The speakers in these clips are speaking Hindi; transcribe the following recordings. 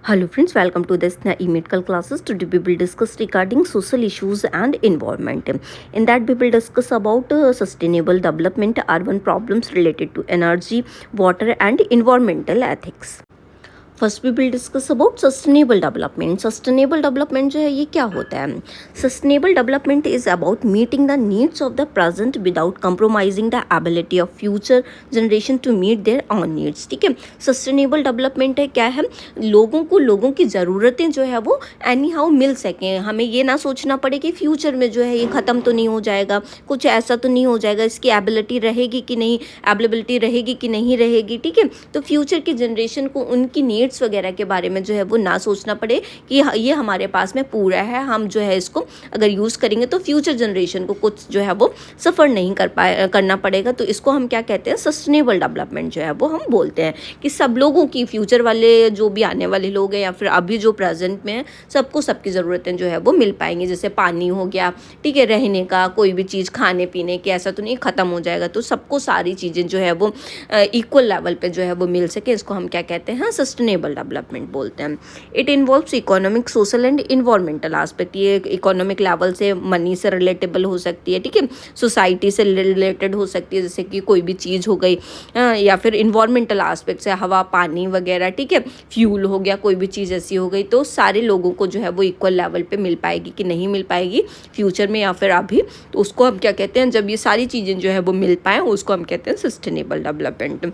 Hello friends, welcome to this e-medical classes. Today we will discuss regarding social issues and environment. In that we will discuss about sustainable development, urban problems related to energy, water and environmental ethics. First we will discuss about sustainable development. Sustainable development जो है ये क्या होता है? Sustainable development is about meeting the needs of the present without compromising the ability of future generation to meet their own needs. ठीक है, सस्टेनेबल डेवलपमेंट है क्या है? लोगों की ज़रूरतें जो है वो एनी हाउ मिल सकें. हमें ये ना सोचना पड़े कि फ्यूचर में जो है ये ख़त्म तो नहीं हो जाएगा, कुछ ऐसा तो नहीं हो जाएगा, इसकी एबिलिटी रहेगी कि नहीं, अवेलेबिलिटी रहेगी कि नहीं रहेगी. ठीक है, तो फ्यूचर की जनरेशन को उनकी नीड्स वगैरह के बारे में जो है वो ना सोचना पड़े कि ये हमारे पास में पूरा है, हम जो है इसको अगर यूज़ करेंगे तो फ्यूचर जनरेशन को कुछ जो है वो सफ़र नहीं करना पड़ेगा. तो इसको हम क्या कहते हैं? सस्टेनेबल डेवलपमेंट जो है वो हम बोलते हैं कि सब लोगों की, फ्यूचर वाले जो भी आने वाले लोग हैं या फिर अभी जो प्रेजेंट में हैं, सबको सबकी ज़रूरतें जो है वो मिल पाएंगी. जैसे पानी हो गया, ठीक है, रहने का, कोई भी चीज़ खाने पीने की, ऐसा तो नहीं ख़त्म हो जाएगा. तो सबको सारी चीज़ें जो है वो इक्वल लेवल पे जो है वो मिल सके, इसको हम क्या कहते हैं? सस्टेनेबल डेवलपमेंट बोलते हैं. It involves economic, social and environmental aspect. ये इकोनॉमिक लेवल से, मनी से रिलेटेबल हो सकती है, ठीक है, सोसाइटी से रिलेटेड हो सकती है, जैसे कि कोई भी चीज़ हो गई, या फिर इन्वायरमेंटल एस्पेक्ट से हवा, पानी वगैरह, ठीक है, फ्यूल हो गया, कोई भी चीज़ ऐसी हो गई, तो सारे लोगों को जो है वो इक्वल लेवल पे मिल पाएगी कि नहीं मिल पाएगी फ्यूचर में या फिर अभी. तो उसको हम क्या कहते हैं? जब ये सारी चीज़ें जो है वो मिल पाएँ, उसको हम कहते हैं sustainable development.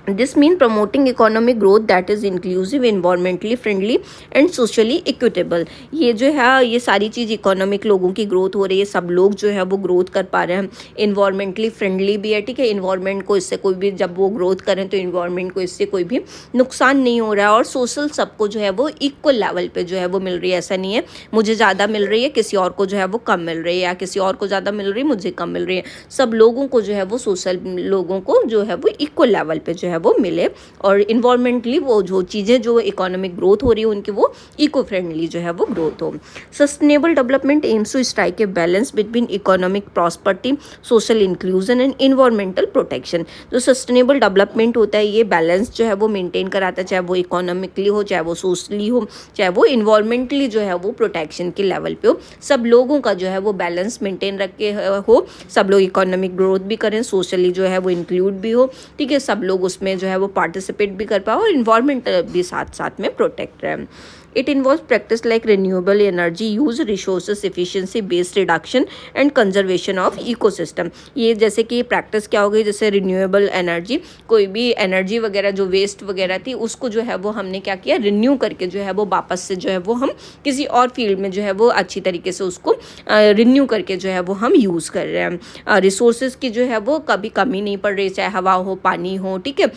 This means promoting economic growth that is inclusive, environmentally friendly and socially equitable. ये जो है ये सारी चीज़ इकोनॉमिक, लोगों की ग्रोथ हो रही है, सब लोग जो है वो ग्रोथ कर पा रहे हैं. इन्वायरमेंटली फ्रेंडली भी है, ठीक है, इन्वायरमेंट को इससे कोई भी, जब वो ग्रोथ करें तो इन्वायरमेंट को इससे कोई भी नुकसान नहीं हो रहा है. और सोशल, सबको जो है वो इक्वल लेवल पे जो है वो मिल रही है. ऐसा नहीं है मुझे ज़्यादा मिल रही है, किसी और को जो है वो कम मिल रही है, या किसी और को ज़्यादा मिल रही है, मुझे कम मिल रही है. सब लोगों को जो है वो, सोशल लोगों को जो है वो इक्वल लेवल पे जो है वो मिले. और इन्वायरमेंटली वो जो चीज़ें, जो इकोनॉमिक ग्रोथ हो रही है उनकी, वो इको फ्रेंडली जो है वो ग्रोथ हो. Sustainable development aims to strike a balance between economic prosperity, social inclusion and environmental protection. जो सस्टेनेबल डेवलपमेंट होता है ये बैलेंस जो है वो मेंटेन कराता है, चाहे वो इकोनॉमिकली हो, चाहे वो सोशली हो, चाहे वो इन्वायरमेंटली जो है वो प्रोटेक्शन के लेवल पे हो. सब लोगों का जो है वो बैलेंस मेंटेन रख के हो, सब लोग इकोनॉमिक ग्रोथ भी करें, सोशली जो है वो इंक्लूड भी हो, ठीक है, सब लोग उसमें जो है वो पार्टिसिपेट भी कर पाओ और इन्वायरमेंट भी साथ साथ में प्रोटेक्ट रहे. It involves practice like renewable energy use, resources efficiency based reduction and conservation of ecosystem. ये जैसे कि प्रैक्टिस क्या हो गई, जैसे रिन्यूएबल एनर्जी, कोई भी एनर्जी वगैरह जो वेस्ट वगैरह थी उसको जो है वो हमने क्या किया, रिन्यू करके जो है वो वापस से जो है वो हम किसी और फील्ड में जो है वो अच्छी तरीके से उसको रिन्यू करके जो है वो हम यूज़ कर रहे हैं. रिसोर्सेज की जो है वो कभी कमी नहीं पड़ रही, चाहे हवा हो, पानी हो, ठीक है,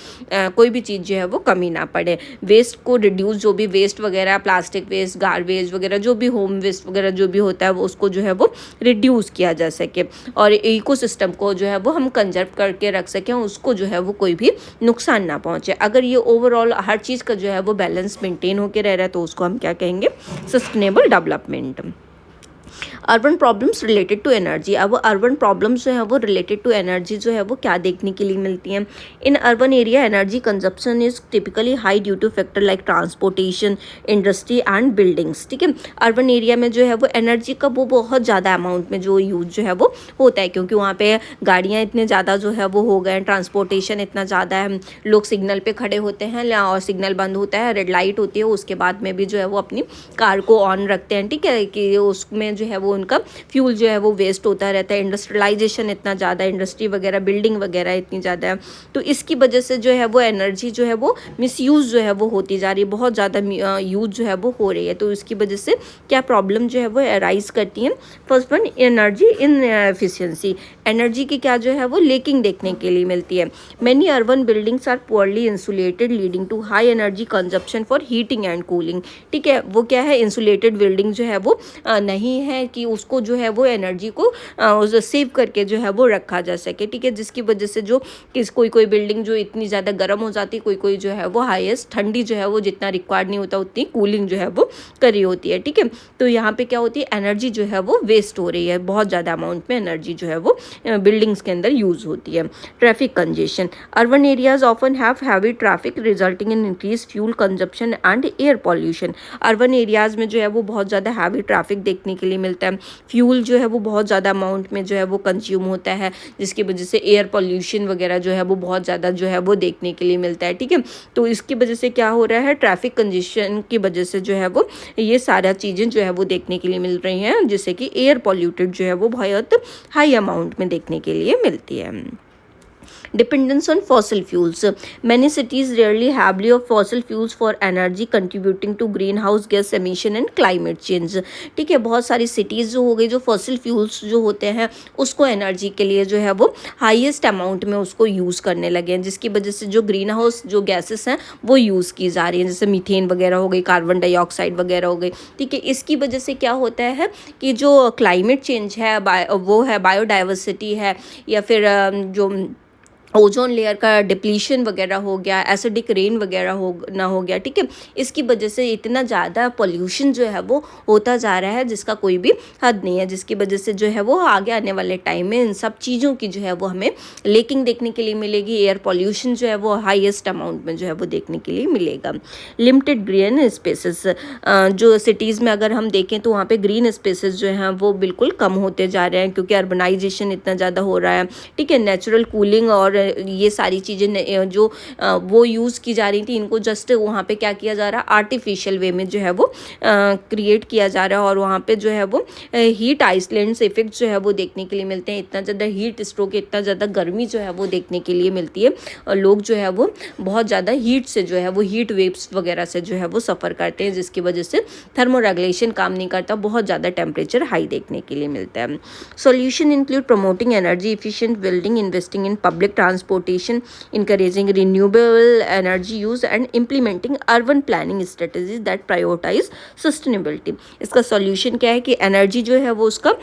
कोई भी चीज़ जो है वो कमी ना पड़े. वेस्ट को रिड्यूस, जो भी वेस्ट वगैरह, प्लास्टिक वेस्ट, गार्बेज वगैरह, जो भी होम वेस्ट वगैरह जो भी होता है वो उसको जो है वो रिड्यूस किया जा सके और इकोसिस्टम को जो है वो हम कंजर्व करके रख सकें, उसको जो है वो कोई भी नुकसान ना पहुंचे. अगर ये ओवरऑल हर चीज़ का जो है वो बैलेंस मेंटेन होकर रह रहा है तो उसको हम क्या कहेंगे? Sustainable development. Urban problems related to energy. अब अर्बन प्रॉब्लम्स जो है वो रिलेटेड टू एनर्जी जो है वो क्या देखने के लिए मिलती हैं? In urban area energy consumption is typically high due two factor like transportation, industry and buildings. ठीक है, अर्बन एरिया में जो है वो एनर्जी का वो बहुत ज़्यादा अमाउंट में जो यूज जो है वो होता है, क्योंकि वहाँ पे गाड़ियाँ इतने ज़्यादा जो है वो हो गए हैं, ट्रांसपोर्टेशन इतना ज़्यादा है, लोग सिग्नल पे खड़े होते हैं और सिग्नल बंद होता है, रेड लाइट होती है, उसके बाद में भी जो है वो अपनी कार को ऑन रखते हैं, ठीक है, कि उसमें जो है वो उनका फ्यूल जो है वो वेस्ट होता रहता है. इंडस्ट्रियलाइजेशन इतना ज़्यादा, इंडस्ट्री वगैरह, बिल्डिंग वगैरह इतनी ज़्यादा है, तो इसकी वजह से जो है वो एनर्जी जो है वो मिसयूज़ जो है वो होती जा रही है, बहुत ज़्यादा यूज जो है वो हो रही है. तो इसकी वजह से क्या प्रॉब्लम जो है वो अराइज करती हैं? First one, energy in efficiency. Energy की क्या जो है वो लेकिंग देखने के लिए मिलती है. Many urban buildings are poorly insulated leading to high energy consumption for heating and cooling. ठीक है, वो क्या है, इंसुलेटेड बिल्डिंग जो है वो नहीं है कि उसको जो है वो एनर्जी को सेव करके जो है वो रखा जा सके, ठीक है, जिसकी वजह से जो कोई कोई बिल्डिंग जो इतनी ज़्यादा गर्म हो जाती है, कोई कोई जो है वो हाईएस्ट ठंडी जो है वो जितना रिक्वायर्ड नहीं होता उतनी कूलिंग जो है वो करी होती है, ठीक है। तो यहाँ पे क्या होती है, एनर्जी जो है वो वेस्ट हो रही है, बहुत ज़्यादा अमाउंट में एनर्जी जो है वो बिल्डिंग्स के अंदर यूज़ होती है। Traffic congestion, urban areas often have heavy traffic resulting in increase fuel consumption and air pollution. Urban areas में जो है वो बहुत ज़्यादा हैवी ट्रैफिक देखने के लिए मिलता है, फ्यूल जो है वो बहुत ज़्यादा अमाउंट में जो है वो कंज्यूम होता है, जिसकी वजह से एयर पॉल्यूशन वगैरह जो है वो बहुत ज़्यादा जो है वो देखने के लिए मिलता है, ठीक है। तो इसकी वजह से क्या हो रहा है, ट्रैफिक कंजेशन की वजह से जो है वो ये सारा चीज़ें जो है वो देखने के लिए मिल रही हैं, जिससे कि एयर पॉल्यूटेड जो है वो बहुत हाई अमाउंट में देखने के लिए मिलती है। Dependence on fossil fuels. Many cities rely heavily on fossil fuels for energy, contributing to greenhouse gas emission and climate change. ठीक है, बहुत सारी सिटीज़ जो हो गई जो फॉसिल फ्यूल्स जो होते हैं उसको एनर्जी के लिए जो है वो हाईएस्ट अमाउंट में उसको यूज़ करने लगे हैं, जिसकी वजह से जो ग्रीन हाउस जो गैसेस हैं वो यूज़ की जा रही हैं, जैसे मीथेन वगैरह हो गई, कार्बन डाइऑक्साइड वगैरह हो गई, ठीक है। इसकी वजह से क्या होता है कि जो क्लाइमेट चेंज है वो है, बायोडाइवर्सिटी है, या फिर जो ओजोन लेयर का डिप्लीशन वगैरह हो गया, एसिडिक रेन वगैरह हो गया, ठीक है। इसकी वजह से इतना ज़्यादा पोल्यूशन जो है वो होता जा रहा है जिसका कोई भी हद नहीं है, जिसकी वजह से जो है वो आगे आने वाले टाइम में इन सब चीज़ों की जो है वो हमें लेकिंग देखने के लिए मिलेगी। एयर पॉल्यूशन जो है वो हाईएस्ट अमाउंट में जो है वो देखने के लिए मिलेगा। लिमिटेड ग्रीन स्पेसेस, जो सिटीज़ में अगर हम देखें तो वहाँ पे ग्रीन स्पेसेस जो हैं वो बिल्कुल कम होते जा रहे हैं, क्योंकि अर्बनाइजेशन इतना ज़्यादा हो रहा है, ठीक है। नेचुरल कूलिंग और ये सारी चीज़ें जो वो यूज़ की जा रही थी, इनको जस्ट वहाँ पे क्या किया जा रहा है, आर्टिफिशियल वे में जो है वो क्रिएट किया जा रहा है, और वहाँ पे जो है वो हीट आइसलैंड्स इफेक्ट जो है वो देखने के लिए मिलते हैं। इतना ज़्यादा हीट स्ट्रोक, इतना ज़्यादा गर्मी जो है वो देखने के लिए मिलती है, और लोग जो है वो बहुत ज़्यादा हीट से जो है वो हीट वेव्स वगैरह से जो है वो सफ़र करते हैं, जिसकी वजह से थर्मो रेगुलेशन काम नहीं करता, बहुत ज़्यादा टेम्परेचर हाई देखने के लिए मिलता है। Solution include promoting energy efficient building, investing in public transportation, encouraging renewable energy use and implementing urban planning strategies that prioritize sustainability. इसका सॉल्यूशन क्या है कि एनर्जी जो है वो उसका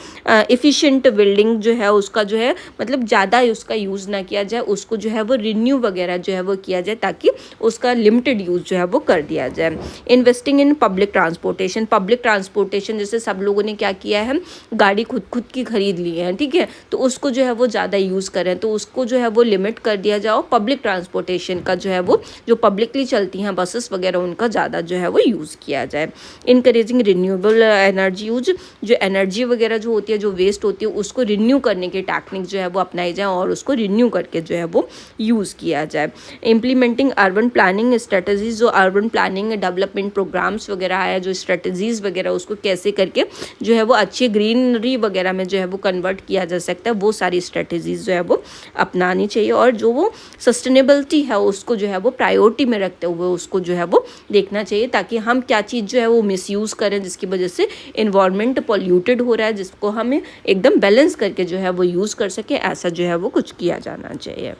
एफिशिएंट बिल्डिंग जो है उसका जो है मतलब ज़्यादा उसका यूज़ ना किया जाए, उसको जो है वो रिन्यू वगैरह जो है वो किया जाए, ताकि उसका लिमिटेड यूज़ जो है वो कर दिया जाए। इन्वेस्टिंग इन पब्लिक ट्रांसपोर्टेशन जैसे सब लोगों ने क्या किया है, गाड़ी खुद की खरीद ली है, ठीक है, तो उसको जो है वो ज़्यादा यूज़ करें, तो उसको जो है वो लिमिट कर दिया जाओ। पब्लिक ट्रांसपोर्टेशन का जो है वो जो पब्लिकली चलती हैं बसेस वगैरह, उनका ज़्यादा जो है वो यूज़ किया जाए। इनकरेजिंग रिन्यूएबल एनर्जी यूज, जो एनर्जी वगैरह जो होती है जो वेस्ट होती है उसको रिन्यू करने की टेक्निक जो है वो अपनाई जाए और उसको रिन्यू करके जो है वो यूज़ किया जाए। इम्प्लीमेंटिंग अर्बन प्लानिंग स्ट्रेटजीज, जो अर्बन प्लानिंग डेवलपमेंट प्रोग्राम्स वगैरह है, जो स्ट्रेटजीज़ वगैरह उसको कैसे करके जो है वो अच्छी ग्रीनरी वगैरह में जो है वो कन्वर्ट किया जा सकता है, वो सारी स्ट्रेटजीज़ जो है वो अपनानी चाहिए, और जो वो सस्टेनेबिलिटी है उसको जो है वो प्रायोरिटी में रखते हुए उसको जो है वो देखना चाहिए, ताकि हम क्या चीज़ जो है वो मिसयूज़ करें जिसकी वजह से इन्वायरमेंट पॉल्यूटेड हो रहा है, जिसको हमें एकदम बैलेंस करके जो है वो यूज़ कर सके, ऐसा जो है वो कुछ किया जाना चाहिए।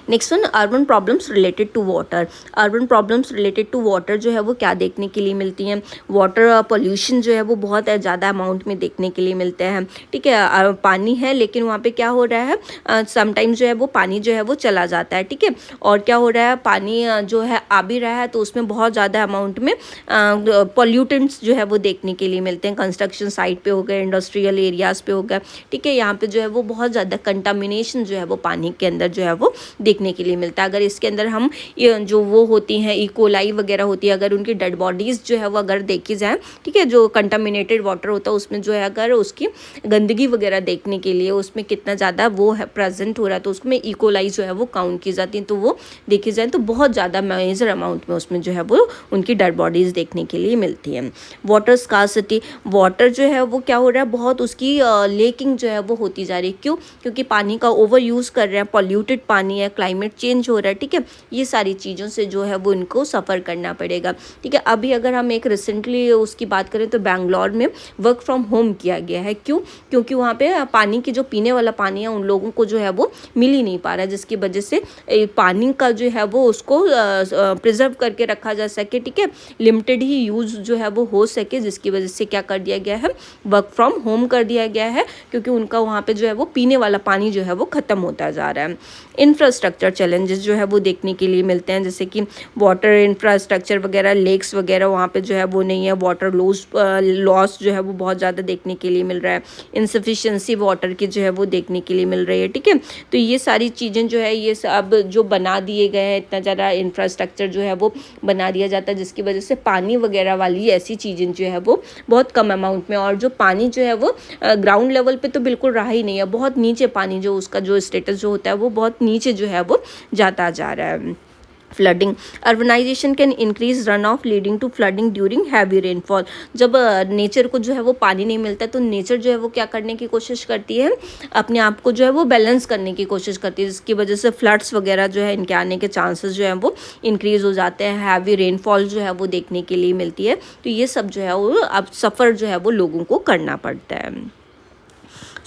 Next one, urban problems related to water. Urban problems related to water जो है वो क्या देखने के लिए मिलती हैं, वाटर पोल्यूशन जो है वो बहुत ज़्यादा अमाउंट में देखने के लिए मिलते हैं, ठीक है। पानी है लेकिन वहाँ पे क्या हो रहा है, समटाइम्स जो है वो पानी जो है वो चला जाता है, ठीक है, और क्या हो रहा है, पानी जो है आ भी रहा है तो उसमें बहुत ज़्यादा अमाउंट में पॉल्यूटेंट्स जो है वो देखने के लिए मिलते हैं। कंस्ट्रक्शन साइट पे हो गए, इंडस्ट्रियल एरियाज़ पे हो गया, ठीक है, यहाँ पे जो है वो बहुत ज़्यादा कंटामिनेशन जो है वो पानी के अंदर जो है वो देखने के लिए मिलता है। अगर इसके अंदर हम जो वो होती हैं इकोलाई वगैरह होती है, अगर उनकी डेड बॉडीज़ जो है वो अगर देखी जाए, ठीक है, जो कंटामिनेटेड वाटर होता है उसमें जो है अगर उसकी गंदगी वगैरह देखने के लिए उसमें कितना ज़्यादा वो है प्रेजेंट हो रहा है, तो उसमें इकोलाई जो है वो काउंट की जाती है, तो वो देखी जाए तो बहुत ज़्यादा मेजर अमाउंट में उसमें जो है वो उनकी डेड बॉडीज़ देखने के लिए मिलती हैं। वाटर स्कार्सिटी, वाटर जो है वो क्या हो रहा है, बहुत उसकी लेकिंग जो है वो होती जा रही है। क्यों? क्योंकि पानी का ओवर यूज़ कर रहे हैं, पॉल्यूटेड पानी है, क्लाइमेट चेंज हो रहा है, ठीक है, ये सारी चीज़ों से जो है वो इनको सफ़र करना पड़ेगा, ठीक है। अभी अगर हम एक रिसेंटली उसकी बात करें तो बेंगलोर में वर्क फ्रॉम होम किया गया है। क्यों? क्योंकि वहाँ पे पानी की जो पीने वाला पानी है उन लोगों को जो है वो मिल ही नहीं पा रहा है, जिसकी वजह से पानी का जो है वो उसको प्रिजर्व करके रखा जा सके, ठीक है, लिमिटेड ही यूज़ जो है वो हो सके, जिसकी वजह से क्या कर दिया गया है, वर्क फ्रॉम होम कर दिया गया है, क्योंकि उनका वहाँ पे जो है वो पीने वाला पानी जो है वो ख़त्म होता जा रहा है। इंफ्रास्ट्रक्चर चैलेंजेस जो है वो देखने के लिए मिलते हैं, जैसे कि वाटर इंफ्रास्ट्रक्चर वगैरह, लेक्स वगैरह वहाँ पे जो है वो नहीं है, वाटर लॉस जो है वो बहुत ज़्यादा देखने के लिए मिल रहा है, इनसफिशिएंसी वाटर की जो है वो देखने के लिए मिल रही है, ठीक है। तो ये सारी चीज़ें जो है ये सब जो बना दिए गए हैं, इतना ज़्यादा इंफ्रास्ट्रक्चर जो है वो बना दिया जाता है, जिसकी वजह से पानी वगैरह वाली ऐसी चीज़ें जो है वो बहुत कम अमाउंट में, और जो पानी जो है वो ग्राउंड लेवल पे तो बिल्कुल रहा ही नहीं है, बहुत नीचे पानी जो उसका जो स्टेटस जो होता है वो बहुत नीचे जो है वो जाता जा रहा है। Flooding, urbanisation can increase run off leading to flooding during heavy rainfall. जब नेचर को जो है वो पानी नहीं मिलता तो नेचर जो है वो क्या करने की कोशिश करती है, अपने आप को जो है वो बैलेंस करने की कोशिश करती है, जिसकी वजह से फ्लड्स वगैरह जो है इनके आने के चांसेस जो है वो इंक्रीज हो जाते हैं, हैवी रेनफॉल जो है वो देखने के लिए मिलती है। तो ये सब जो है वो अब सफ़र जो है वो लोगों को करना पड़ता है।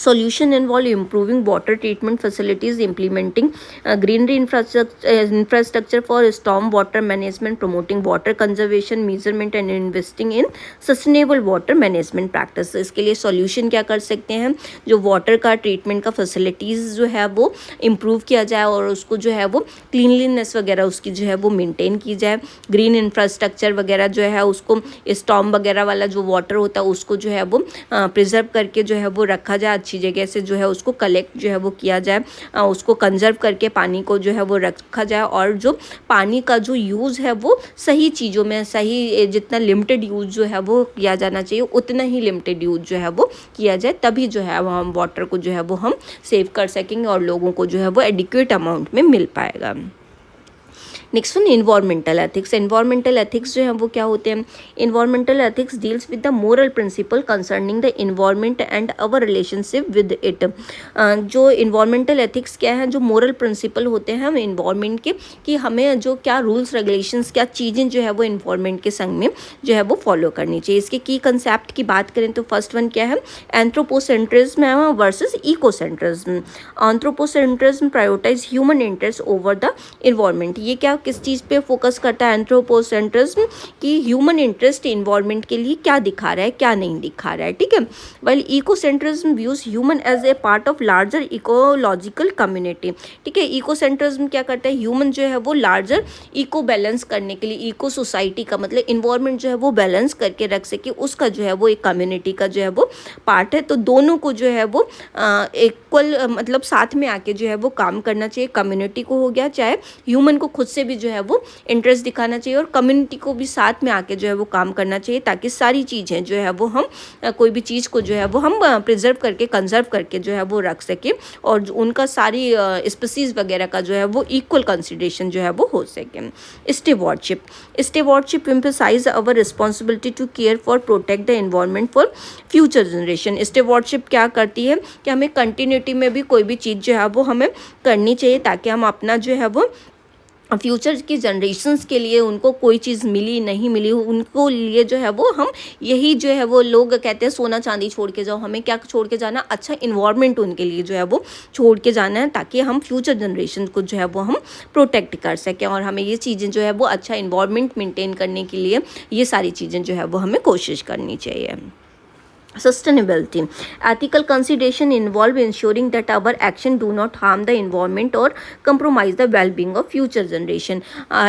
Solution involve improving water treatment facilities, implementing greenery infrastructure for storm water management, promoting water conservation measurement and investing in sustainable water management practice। इसके लिए solution क्या कर सकते हैं, जो water का treatment का facilities जो है वो improve किया जाए और उसको जो है वो cleanliness वगैरह उसकी जो है वो maintain की जाए, green infrastructure वगैरह जो है उसको storm वगैरह वाला जो water होता है उसको जो है वो प्रिजर्व करके जो है वो रखा जाए, अच्छी जगह से जो है उसको कलेक्ट जो है वो किया जाए, उसको कंजर्व करके पानी को जो है वो रखा जाए, और जो पानी का जो यूज़ है वो सही चीज़ों में, सही जितना लिमिटेड यूज़ जो है वो किया जाना चाहिए उतना ही लिमिटेड यूज़ जो है वो किया जाए, तभी जो है वो हम वाटर को जो है वो हम सेव कर सकेंगे और लोगों को जो है वो एडिक्वेट अमाउंट में मिल पाएगा। Next one, environmental ethics. Environmental ethics जो है वो क्या होते हैं, environmental ethics deals with the moral principle concerning the environment and our relationship with it. जो इन्वायरमेंटल एथिक्स क्या है, जो मोरल प्रिंसिपल होते हैं हम इन्वायरमेंट के, कि हमें जो क्या रूल्स रेगुलेशंस, क्या चीज़ें जो है वो इन्वायरमेंट के संग में जो है वो फॉलो करनी चाहिए। इसके की कंसेप्ट की बात करें तो फर्स्ट वन क्या है, anthropocentrism versus ecocentrism. Anthropocentrism prioritize human interest over the environment. ये क्या किस चीज़ पे फोकस करता है, एंथ्रोपोसेंट्रिज्म, कि ह्यूमन इंटरेस्ट इन्वायरमेंट के लिए क्या दिखा रहा है क्या नहीं दिखा रहा है, ठीक है। While ecocentrism views human as a part of larger ecological community, ठीक है। इकोसेंट्रिज्म क्या करता है, ह्यूमन जो है वो लार्जर इको बैलेंस करने के लिए, इको सोसाइटी का मतलब इन्वायरमेंट जो है वो बैलेंस करके रख सके, उसका जो है वो एक कम्युनिटी का जो है वो पार्ट है। तो दोनों को जो है वो इक्वल मतलब साथ में आके जो है वो काम करना चाहिए, कम्युनिटी को हो गया, चाहे ह्यूमन को खुद से भी जो है वो इंटरेस्ट दिखाना चाहिए और कम्युनिटी को भी साथ में आके जो है वो काम करना चाहिए, ताकि सारी चीज़ें जो है वो हम कोई भी चीज़ को जो है वो हम प्रिजर्व करके कंजर्व करके जो है वो रख सके, और उनका सारी स्पीसीज वगैरह का जो है वो इक्वल कंसिडरेशन जो है वो हो सके। Stewardship emphasize our responsibility to care for protect the environment for future generation. Stewardship क्या करती है कि हमें कंटिन्यूटी में भी कोई भी चीज़ जो है वो हमें करनी चाहिए, ताकि हम अपना जो है वो फ्यूचर की जनरेशन्स के लिए उनको कोई चीज़ मिली नहीं मिली उनको लिए जो है वो हम यही जो है वो लोग कहते हैं सोना चांदी छोड़ के जाओ, हमें क्या छोड़ के जाना, अच्छा इन्वायरमेंट उनके लिए जो है वो छोड़ के जाना है, ताकि हम फ्यूचर जनरेशन को जो है वो हम प्रोटेक्ट कर सकें, और हमें ये चीज़ें जो है वो अच्छा इन्वायरमेंट मेंटेन करने के लिए ये सारी चीज़ें जो है वो हमें कोशिश करनी चाहिए। Sustainability. Ethical consideration involve ensuring that our action do not harm the environment or compromise the well-being of future generation.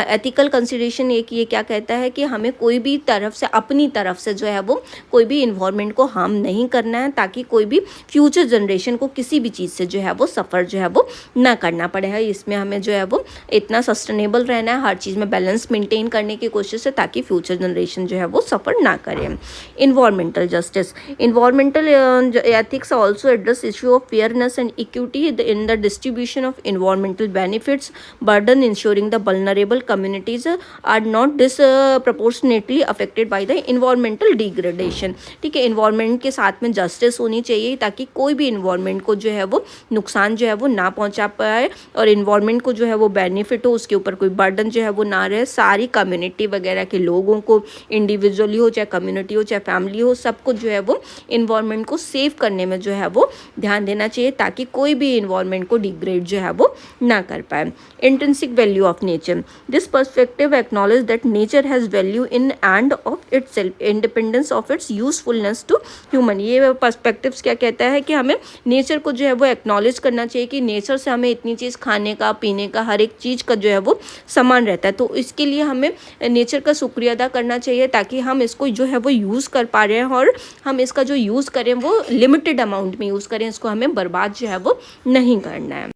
Ethical consideration एक ये क्या कहता है कि हमें कोई भी तरफ से अपनी तरफ से जो है वो कोई भी environment को harm नहीं करना है, ताकि कोई भी future generation को किसी भी चीज़ से जो है वो सफ़र जो है वो ना करना पड़े है। इसमें हमें जो है वो इतना sustainable रहना है, हर चीज़ में बैलेंस मेंटेन करने की कोशिश है, ताकि फ्यूचर जनरेशन जो है वो सफ़र ना करें। Environmental justice. Environmental ethics also address issue of fairness and equity in the distribution of environmental benefits, burden ensuring the vulnerable communities are not disproportionately affected by the environmental degradation. ठीक है, इन्वायरमेंट के साथ में जस्टिस होनी चाहिए ताकि कोई भी इन्वायरमेंट को जो है वो नुकसान जो है वो ना पहुंचा पाए और इन्वायरमेंट को जो है वो बेनिफिट हो, उसके ऊपर कोई बर्डन जो है वो ना रहे। सारी कम्युनिटी वगैरह के लोगों को, इंडिविजुअली हो चाहे कम्युनिटी हो चाहे फैमिली हो, सबको जो है वो इन्वायरमेंट को सेव करने में जो है वो ध्यान देना चाहिए ताकि कोई भी इन्वायरमेंट को डिग्रेड जो है वो ना कर पाए। Intrinsic value of nature, this perspective acknowledge that nature has value in and of itself, independence of its usefulness to human. ये पर्सपेक्टिव्स क्या कहता है कि हमें नेचर को जो है वो एक्नॉलेज करना चाहिए कि नेचर से हमें इतनी चीज़ खाने का, पीने का, हर एक चीज़ का जो है वो सामान रहता है, तो इसके लिए हमें नेचर का शुक्रिया अदा करना चाहिए ताकि हम इसको जो है वो यूज़ कर पा रहे हैं और हम इसका जो यूज़ करें वो लिमिटेड अमाउंट में यूज़ करें, इसको हमें बर्बाद जो है वो नहीं करना है।